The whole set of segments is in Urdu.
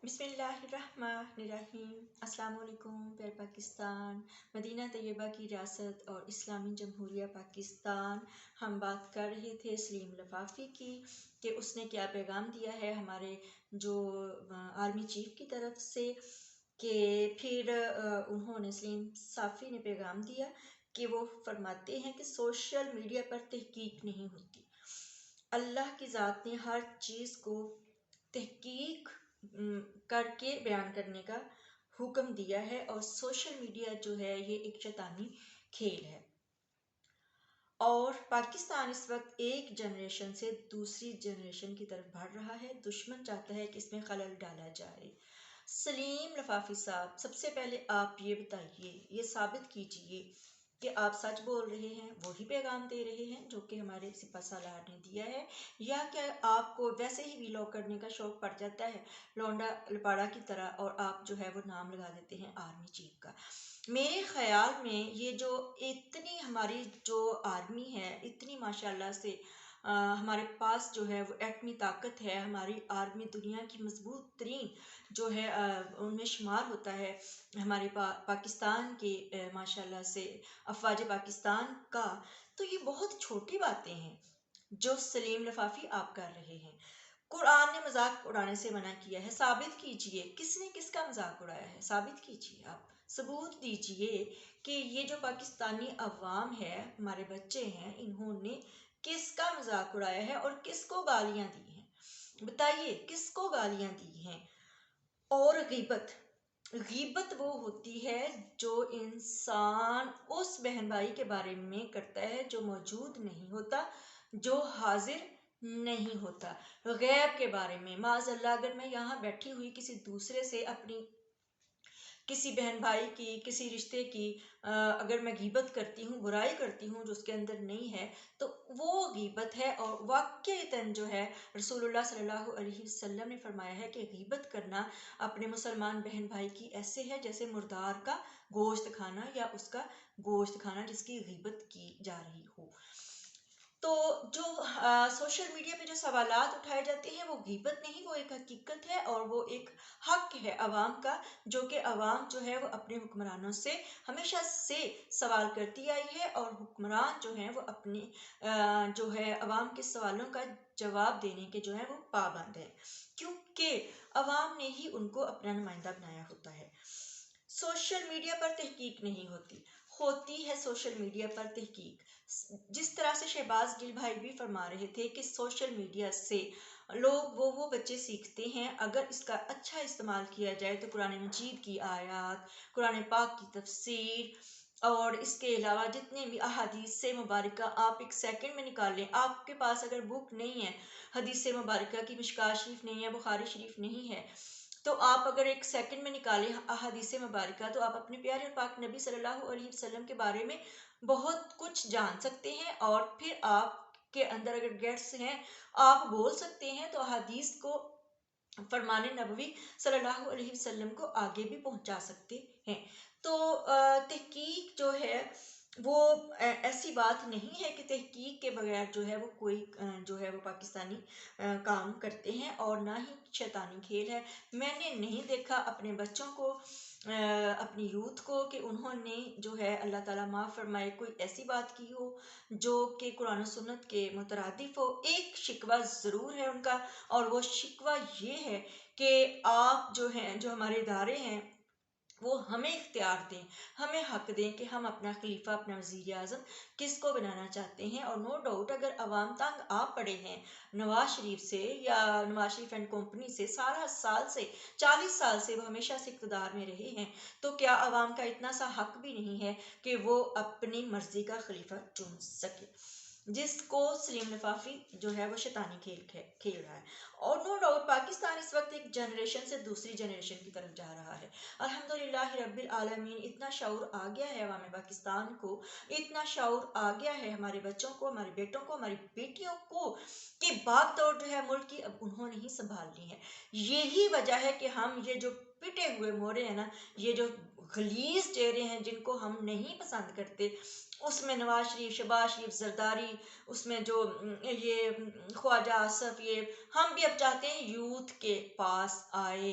بسم اللہ الرحمن الرحیم۔ السلام علیکم پیار پاکستان، مدینہ طیبہ کی ریاست اور اسلامی جمہوریہ پاکستان۔ ہم بات کر رہے تھے سلیم لفافی کی کہ اس نے کیا پیغام دیا ہے ہمارے جو آرمی چیف کی طرف سے، کہ پھر انہوں نے سلیم صافی نے پیغام دیا کہ وہ فرماتے ہیں کہ سوشل میڈیا پر تحقیق نہیں ہوتی۔ اللہ کی ذات نے ہر چیز کو تحقیق کر کے بیان کرنے کا حکم دیا ہے، اور سوشل میڈیا جو ہے یہ ایک شیطانی کھیل ہے، اور پاکستان اس وقت ایک جنریشن سے دوسری جنریشن کی طرف بڑھ رہا ہے۔ دشمن چاہتا ہے کہ اس میں خلل ڈالا جائے۔ سلیم لفافی صاحب، سب سے پہلے آپ یہ بتائیے، یہ ثابت کیجئے کہ آپ سچ بول رہے ہیں، وہی پیغام دے رہے ہیں جو کہ ہمارے سپہ سالار نے دیا ہے، یا کہ آپ کو ویسے ہی ویلاگ کرنے کا شوق پڑ جاتا ہے لونڈا لپاڑا کی طرح، اور آپ جو ہے وہ نام لگا دیتے ہیں آرمی چیف کا۔ میرے خیال میں یہ جو اتنی ہماری جو آرمی ہے، اتنی ماشاءاللہ سے ہمارے پاس جو ہے وہ ایٹمی طاقت ہے، ہماری آرمی دنیا کی مضبوط ترین جو ہے ان میں شمار ہوتا ہے ہمارے پاکستان کے ماشاءاللہ سے افواج پاکستان کا، تو یہ بہت چھوٹی باتیں ہیں جو سلیم لفافی آپ کر رہے ہیں۔ قرآن نے مذاق اڑانے سے منع کیا ہے، ثابت کیجئے کس نے کس کا مذاق اڑایا ہے، ثابت کیجئے، آپ ثبوت دیجئے کہ یہ جو پاکستانی عوام ہے، ہمارے بچے ہیں، انہوں نے کس کا مذاق اڑایا ہے اور کس کو گالیاں دی ہیں، بتائیے کس کو گالیاں دی ہیں۔ اور غیبت وہ ہوتی ہے جو انسان اس بہن بھائی کے بارے میں کرتا ہے جو موجود نہیں ہوتا، جو حاضر نہیں ہوتا، غیب کے بارے میں۔ معاذ اللہ، اگر میں یہاں بیٹھی ہوئی کسی دوسرے سے اپنی کسی بہن بھائی کی، کسی رشتے کی اگر میں غیبت کرتی ہوں، برائی کرتی ہوں جو اس کے اندر نہیں ہے، تو وہ غیبت ہے، اور واقعتاً جو ہے رسول اللہ صلی اللہ علیہ وسلم نے فرمایا ہے کہ غیبت کرنا اپنے مسلمان بہن بھائی کی ایسے ہے جیسے مردار کا گوشت کھانا، یا اس کا گوشت کھانا جس کی غیبت کی جا رہی ہو۔ تو جو سوشل میڈیا پہ جو سوالات اٹھائے جاتے ہیں وہ غیبت نہیں، وہ ایک حقیقت ہے، اور وہ ایک حق ہے عوام کا، جو کہ عوام جو ہے وہ اپنے حکمرانوں سے ہمیشہ سے سوال کرتی آئی ہے، اور حکمران جو ہیں وہ اپنے جو ہے عوام کے سوالوں کا جواب دینے کے جو ہے وہ پابند ہے، کیونکہ عوام نے ہی ان کو اپنا نمائندہ بنایا ہوتا ہے۔ سوشل میڈیا پر تحقیق نہیں ہوتی ہے سوشل میڈیا پر تحقیق۔ جس طرح سے شہباز گل بھائی بھی فرما رہے تھے کہ سوشل میڈیا سے لوگ وہ بچے سیکھتے ہیں، اگر اس کا اچھا استعمال کیا جائے تو قرآن مجید کی آیات، قرآن پاک کی تفسیر، اور اس کے علاوہ جتنے بھی احادیث سے مبارکہ آپ ایک سیکنڈ میں نکال لیں۔ آپ کے پاس اگر بک نہیں ہے، حدیث سے مبارکہ کی، مشکوٰۃ شریف نہیں ہے، بخاری شریف نہیں ہے، تو آپ اگر ایک سیکنڈ میں نکالیں احادیث مبارکہ، تو آپ اپنے پیارے اور پاک نبی صلی اللہ علیہ وسلم کے بارے میں بہت کچھ جان سکتے ہیں، اور پھر آپ کے اندر اگر گیٹس ہیں، آپ بول سکتے ہیں، تو احادیث کو، فرمان نبوی صلی اللہ علیہ وسلم کو آگے بھی پہنچا سکتے ہیں۔ تو تحقیق جو ہے وہ ایسی بات نہیں ہے کہ تحقیق کے بغیر جو ہے وہ کوئی جو ہے وہ پاکستانی کام کرتے ہیں، اور نہ ہی شیطانی کھیل ہے۔ میں نے نہیں دیکھا اپنے بچوں کو، اپنی یوتھ کو، کہ انہوں نے جو ہے اللہ تعالیٰ معاف فرمائے کوئی ایسی بات کی ہو جو کہ قرآن و سنت کے مترادف ہو۔ ایک شکوہ ضرور ہے ان کا، اور وہ شکوہ یہ ہے کہ آپ جو ہیں، جو ہمارے ادارے ہیں، وہ ہمیں اختیار دیں، ہمیں حق دیں کہ ہم اپنا خلیفہ، اپنا وزیر اعظم کس کو بنانا چاہتے ہیں۔ اور نو ڈاؤٹ اگر عوام تنگ آ پڑے ہیں نواز شریف سے، یا نواز شریف اینڈ کمپنی سے، 40 سال سے وہ ہمیشہ سے اقتدار میں رہے ہیں، تو کیا عوام کا اتنا سا حق بھی نہیں ہے کہ وہ اپنی مرضی کا خلیفہ چن سکے، جس کو سلیم لفافی جو ہے وہ شیطانی کھیل رہا ہے۔ اور نو ڈاؤٹ پاکستان اس وقت ایک جنریشن سے دوسری جنریشن کی طرف جا رہا ہے۔ الحمدللہ رب العالمین، اتنا شعور آ گیا ہے عوام پاکستان کو، اتنا شعور آ گیا ہے ہمارے بچوں کو، ہمارے بیٹوں کو، ہماری بیٹیوں کو، کہ باغ دوڑ جو ہے ملک کی اب انہوں نے ہی سنبھالنی ہے۔ یہی وجہ ہے کہ ہم یہ جو پٹے ہوئے مورے ہیں نا، یہ جو غلیظ چہرے ہیں جن کو ہم نہیں پسند کرتے، اس میں نواز شریف، شہباز شریف، زرداری، اس میں جو یہ خواجہ آصف، یہ ہم بھی اب چاہتے ہیں یوتھ کے پاس آئے،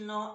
9